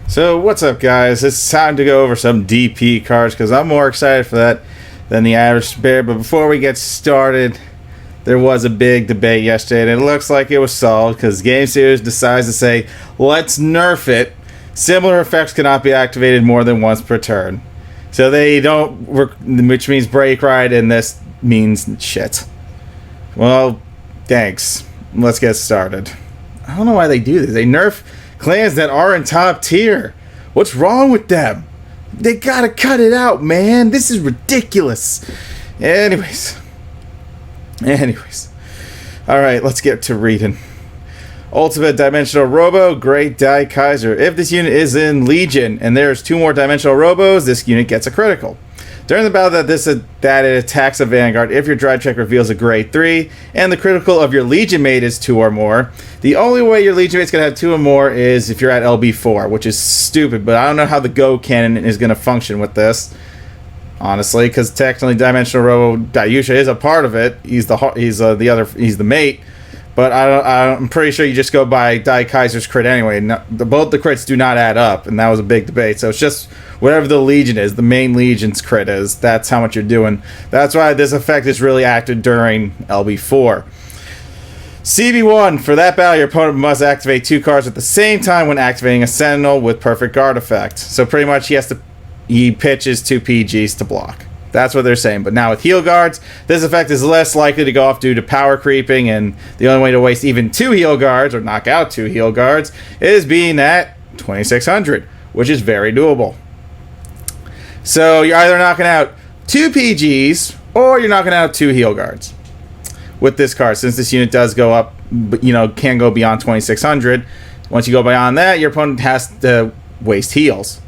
So what's up, guys? It's time to go over some DP cards because I'm more excited for that than the average bear. But before we get started, there was a big debate yesterday, and it looks like it was solved because Game Series decides to say, let's nerf it. Similar effects cannot be activated more than once per turn. So they don't, which means break ride, and this means shit. Well, thanks. Let's get started. I don't know why they do this. They nerf clans that are in top tier. What's wrong with them? They gotta cut it out, man. This is ridiculous. Anyways. Alright, let's get to reading. Ultimate Dimensional Robo, Great Daikaiser. If this unit is in Legion and there's 2 more Dimensional Robos, this unit gets a critical. During the battle that it attacks a Vanguard, if your drive check reveals a grade 3, and the critical of your Legion mate is 2 or more, the only way your Legion mate's going to have 2 or more is if you're at LB4, which is stupid, but I don't know how the Go cannon is going to function with this, honestly, because technically Dimensional Robo Daiearth is a part of it. He's the mate, but I'm pretty sure you just go by Daikaiser's crit anyway. Both the crits do not add up, and that was a big debate. So it's just whatever the Legion is, the main Legion's crit is, that's how much you're doing. That's why this effect is really active during LB4. CB1, for that battle, your opponent must activate 2 cards at the same time when activating a Sentinel with Perfect Guard effect. So pretty much he pitches 2 PGs to block. That's what they're saying. But now with heal guards, this effect is less likely to go off due to power creeping, and the only way to waste even 2 heal guards, or knock out 2 heal guards, is being at 2600, which is very doable. So you're either knocking out 2 PGs, or you're knocking out 2 heal guards with this card, since this unit does go up, can go beyond 2600. Once you go beyond that, your opponent has to waste heals.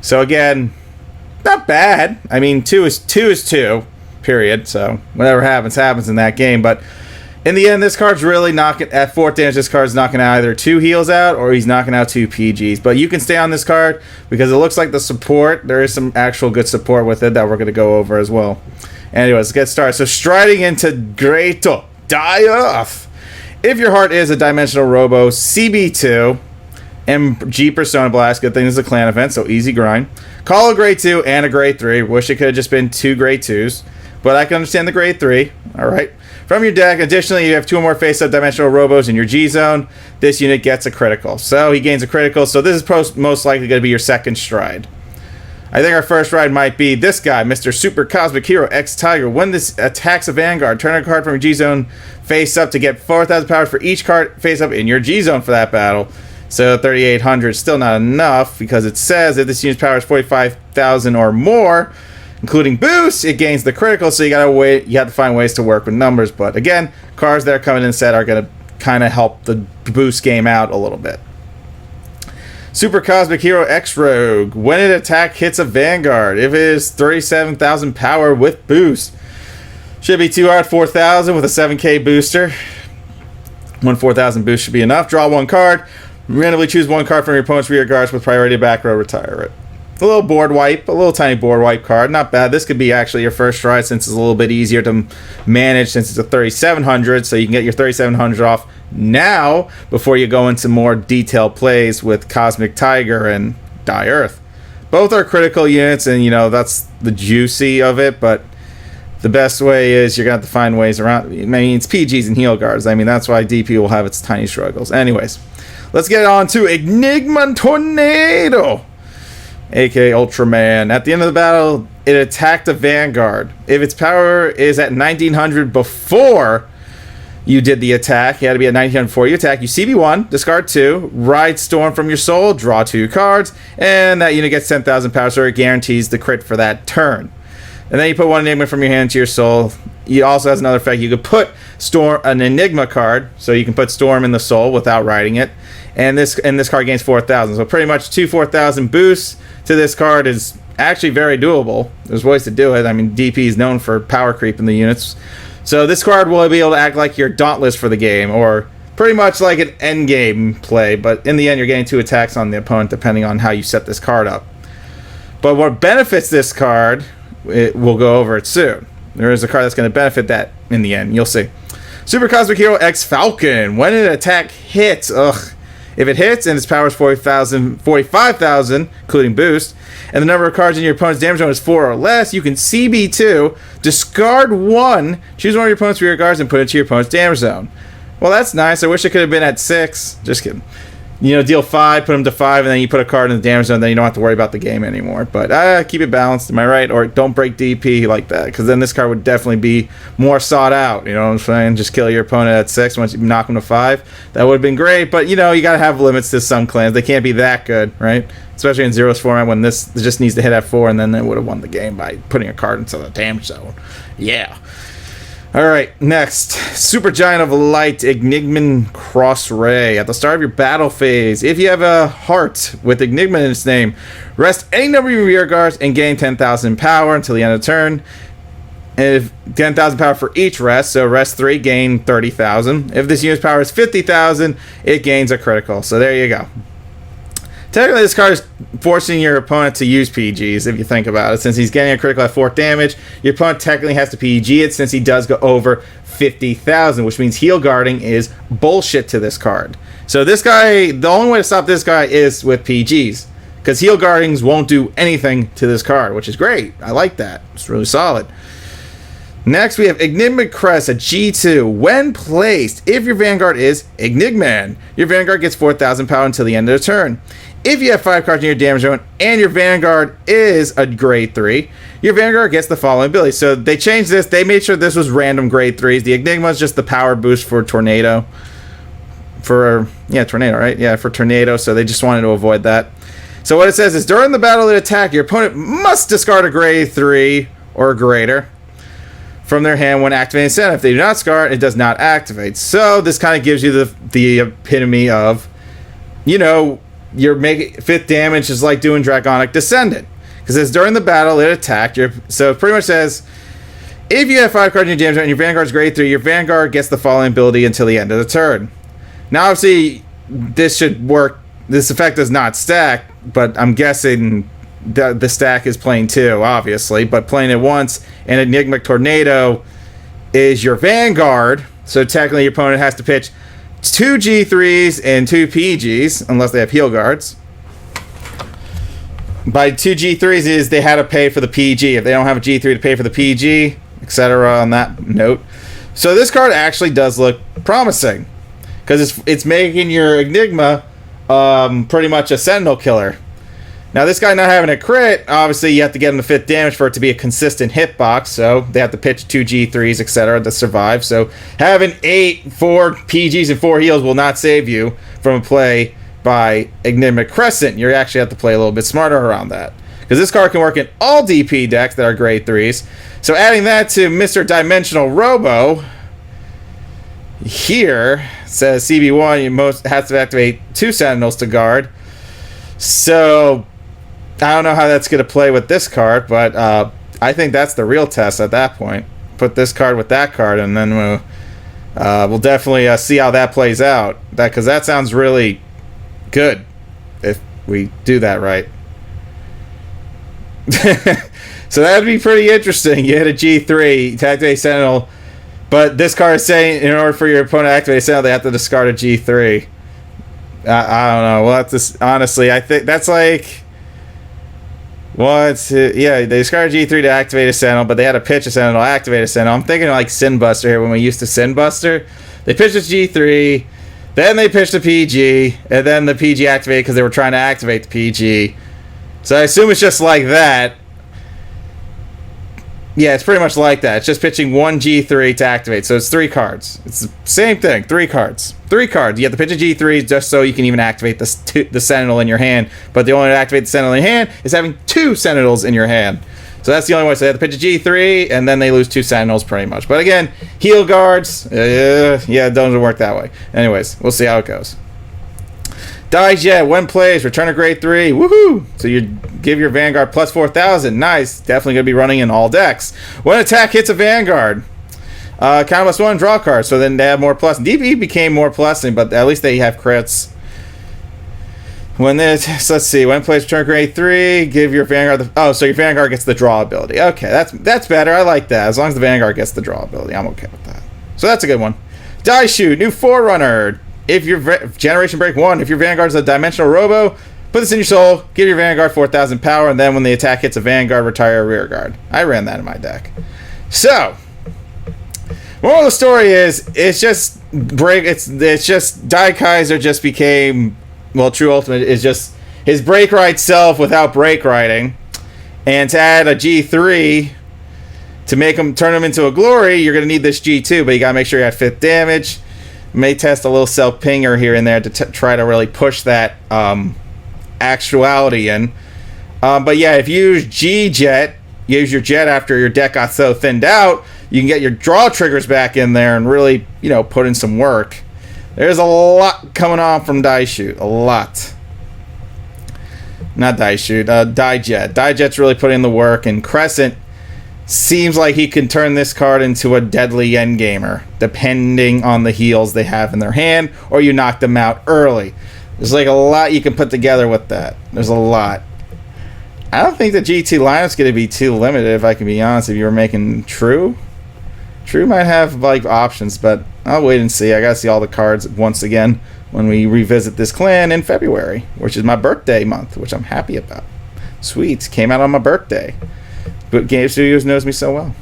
So again, not bad. I mean, 2 is 2, period. So whatever happens in that game. But in the end, this card's really knocking at 4th damage. This card's knocking either 2 heals out, or he's knocking out 2 PGs. But you can stay on this card because it looks like the support, there is some actual good support with it that we're going to go over as well. Anyways, let's get started. So striding into Great Daiearth. If your heart is a Dimensional Robo, CB2, MG Persona Blast, good thing this is a clan event, so easy grind. Call a grade 2 and a grade 3. Wish it could have just been 2 grade 2s, but I can understand the grade 3. Alright. From your deck, additionally, you have 2 or more face-up Dimensional Robos in your G-Zone. This unit gets a critical. So he gains a critical, so this is most likely going to be your second stride. I think our first ride might be this guy, Mr. Super Cosmic Hero X Tiger. When this attacks a Vanguard, turn a card from your G-Zone face-up to get 4,000 power for each card face-up in your G-Zone for that battle. So 3,800 is still not enough, because it says if this unit's power is 45,000 or more, including boosts, it gains the critical. So you have to find ways to work with numbers. But again, cards that are coming in set are going to kind of help the boost game out a little bit. Super Cosmic Hero X Rogue. When an attack hits a Vanguard, if it is 37,000 power with boost, should be 2 hard 4,000 with a 7k booster. 4,000 boost should be enough. Draw 1 card. Randomly choose 1 card from your opponent's rear guards with priority to back row, retire it. A little board wipe, a little tiny board wipe card, not bad. This could be actually your first stride, since it's a little bit easier to manage since it's a 3,700, so you can get your 3,700 off now before you go into more detailed plays with Cosmic Tiger and Daiearth. Both are critical units, and that's the juicy of it, but the best way is you're going to have to find ways around. I mean, it's PGs and heal guards. I mean, that's why DP will have its tiny struggles. Anyways, let's get on to Enigman Tornado, aka Ultraman. At the end of the battle, it attacked a Vanguard. If its power is at 1900 before you did the attack, you had to be at 1900 before you attack. You CB1, discard 2, ride Storm from your soul, draw 2 cards, and that unit gets 10,000 power, so it guarantees the crit for that turn. And then you put 1 Enigma from your hand to your soul. It also has another effect. You could put an Enigma card, so you can put Storm in the soul without riding it. And this card gains 4,000. So pretty much 2 4,000 boosts to this card is actually very doable. There's ways to do it. I mean, DP is known for power creep in the units. So this card will be able to act like your Dauntless for the game, or pretty much like an endgame play. But in the end, you're getting 2 attacks on the opponent depending on how you set this card up. But what benefits this card, we'll go over it soon. There is a card that's going to benefit that in the end. You'll see. Super Cosmic Hero X Falcon. When an attack hits, If it hits and its power is 45,000, including boost, and the number of cards in your opponent's damage zone is 4 or less, you can CB2, discard 1, choose one of your opponent's rear guards, and put it to your opponent's damage zone. Well, that's nice. I wish it could have been at 6. Just kidding. You know, deal 5, put them to 5, and then you put a card in the damage zone, then you don't have to worry about the game anymore. But keep it balanced, am I right? Or don't break DP like that, because then this card would definitely be more sought out. You know what I'm saying? Just kill your opponent at 6 once you knock them to 5. That would have been great, but, you know, you got to have limits to some clans. They can't be that good, right? Especially in Zero's format when this just needs to hit at 4, and then they would have won the game by putting a card into the damage zone. Yeah. Alright, next. Super Giant of Light, Enigman Cross Ray. At the start of your battle phase, if you have a heart with Enigman in its name, rest any number of your rear guards and gain 10,000 power until the end of the turn. And if 10,000 power for each rest, so rest 3, gain 30,000. If this unit's power is 50,000, it gains a critical. So there you go. Technically, this card is forcing your opponent to use PGs, if you think about it. Since he's getting a critical at 4th damage, your opponent technically has to PG it since he does go over 50,000, which means heal guarding is bullshit to this card. So this guy, the only way to stop this guy is with PGs, because heal guardings won't do anything to this card, which is great. I like that. It's really solid. Next, we have Enigman Crest, a G2. When placed, if your Vanguard is Enigman, your Vanguard gets 4,000 power until the end of the turn. If you have 5 cards in your damage zone and your Vanguard is a grade 3, your Vanguard gets the following ability. So they changed this. They made sure this was random grade 3s. The Enigma is just the power boost for Tornado. Tornado, right? Yeah, for Tornado. So they just wanted to avoid that. So what it says is, during the battle of attack, your opponent must discard a grade 3 or greater from their hand when activating Sentinel. If they do not discard, it does not activate. So this kind of gives you the epitome of, you know, you're making 5th damage is like doing Draconic Descendant, because it's during the battle it attacked. So it pretty much says, if you have 5 cards in your damage zone and your Vanguard's grade 3, your Vanguard gets the following ability until the end of the turn. Now obviously this should work. This effect does not stack, but I'm guessing the stack is playing 2, obviously, but playing it once, and Enigmatic Tornado is your Vanguard, so technically your opponent has to pitch 2 G3s and 2 PGs, unless they have heal guards. By 2 G3s is they had to pay for the PG. If they don't have a G3 to pay for the PG, etc. on that note. So this card actually does look promising, because it's making your Enigma pretty much a Sentinel killer. Now, this guy not having a crit, obviously you have to get him to 5th damage for it to be a consistent hitbox, so they have to pitch 2 G3s, etc. to survive. So having 4 PGs and 4 heals will not save you from a play by Enigmatic Crescent. You actually have to play a little bit smarter around that, because this card can work in all DP decks that are grade 3s. So adding that to Mr. Dimensional Robo, here says CB1, you has to activate 2 Sentinels to guard. So I don't know how that's going to play with this card, but I think that's the real test at that point. Put this card with that card, and then we'll definitely see how that plays out. Because that sounds really good if we do that right. So that would be pretty interesting. You hit a G3 to activate Sentinel, but this card is saying in order for your opponent to activate Sentinel, they have to discard a G3. I don't know. Well, honestly, I think that's like... they discarded G3 to activate a Sentinel, but they had to pitch a Sentinel to activate a Sentinel. I'm thinking like Sinbuster here when we used to Sinbuster. They pitched a G3, then they pitched a PG, and then the PG activated because they were trying to activate the PG. So I assume it's just like that. Yeah, it's pretty much like that. It's just pitching 1 G3 to activate. So it's 3 cards. It's the same thing. 3 cards. 3 cards. You have to pitch a G3 just so you can even activate the Sentinel in your hand. But the only way to activate the Sentinel in your hand is having 2 Sentinels in your hand. So that's the only way. So they have to pitch a G3, and then they lose 2 Sentinels pretty much. But again, heal guards. It doesn't work that way. Anyways, we'll see how it goes. Daiearth, when placed, return a grade 3. Woohoo! So you give your Vanguard plus 4,000. Nice. Definitely going to be running in all decks. When attack hits a Vanguard, count +1, draw a card. So then they have more plus. DP became more plus, but at least they have crits. So let's see. When placed, return grade 3. Give your Vanguard so your Vanguard gets the draw ability. Okay, that's better. I like that. As long as the Vanguard gets the draw ability, I'm okay with that. So that's a good one. Die Shoot, new Forerunner. if your Generation Break 1, if your Vanguard's a Dimensional Robo, put this in your soul, give your Vanguard 4,000 power, and then when the attack hits a Vanguard, retire a rear guard. I ran that in my deck. So, moral of the story is, it's just Daikaiser just became, well, True Ultimate is just his break ride self without break riding. And to add a G3 to turn him into a glory, you're going to need this G2, but you got to make sure you have 5th damage. May test a little self pinger here and there to try to really push that actuality in. But yeah, if you use G-Jet, use your Jet after your deck got so thinned out, you can get your draw triggers back in there and really, put in some work. There's a lot coming on from Daishoot. A lot. Not Daishoot, Diejet. Diejet's really putting in the work, and Crescent seems like he can turn this card into a deadly endgamer, depending on the heals they have in their hand, or you knock them out early. There's like a lot you can put together with that. There's a lot. I don't think the G2 lineup's going to be too limited, if I can be honest. If you were making True might have like options, but I'll wait and see. I got to see all the cards once again when we revisit this clan in February, which is my birthday month, which I'm happy about. Sweet, came out on my birthday. But Game Studios knows me so well.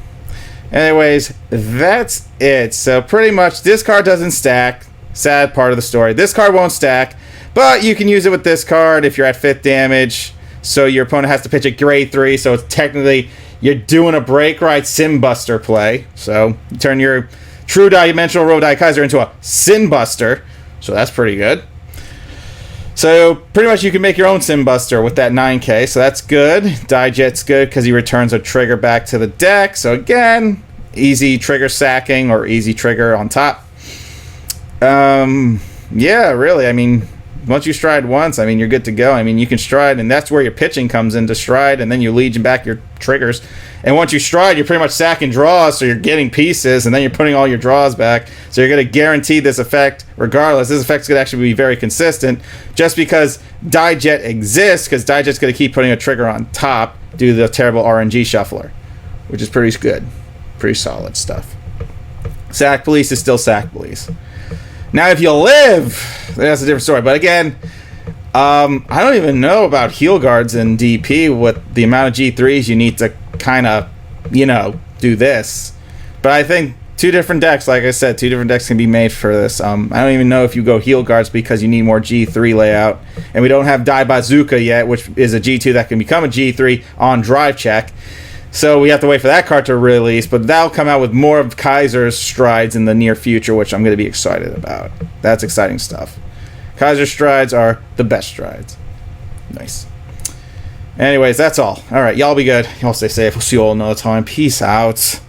Anyways, that's it. So pretty much this card doesn't stack. Sad part of the story. This card won't stack, but you can use it with this card if you're at 5th damage. So your opponent has to pitch a grade 3, so it's technically you're doing a break ride Sim Buster play. So you turn your True Dimensional Robo Daikaiser into a Sin Buster. So that's pretty good. So pretty much you can make your own Sim Buster with that 9k. So that's good. Diejet's good because he returns a trigger back to the deck. So again, easy trigger sacking or easy trigger on top. Yeah, really. I mean, once you stride once, I mean, you're good to go. I mean, you can stride, and that's where your pitching comes into stride, and then you legion back your triggers. And once you stride, you're pretty much sacking draws, so you're getting pieces, and then you're putting all your draws back. So you're going to guarantee this effect regardless. This effect's going to actually be very consistent just because Diejet exists, because Diejet's going to keep putting a trigger on top due to the terrible RNG shuffler, which is pretty good. Pretty solid stuff. Sack Police is still Sack Police. Now, if you live, that's a different story. But again, I don't even know about heal guards in DP with the amount of G3s you need to kind of, do this. But I think 2 different decks, like I said, 2 different decks can be made for this. I don't even know if you go heal guards because you need more G3 layout. And we don't have Die Bazooka yet, which is a G2 that can become a G3 on drive check. So we have to wait for that card to release, but that'll come out with more of Kaiser's strides in the near future, which I'm going to be excited about. That's exciting stuff. Kaiser's strides are the best strides. Nice. Anyways, that's all. All right, y'all be good. Y'all stay safe. We'll see you all another time. Peace out.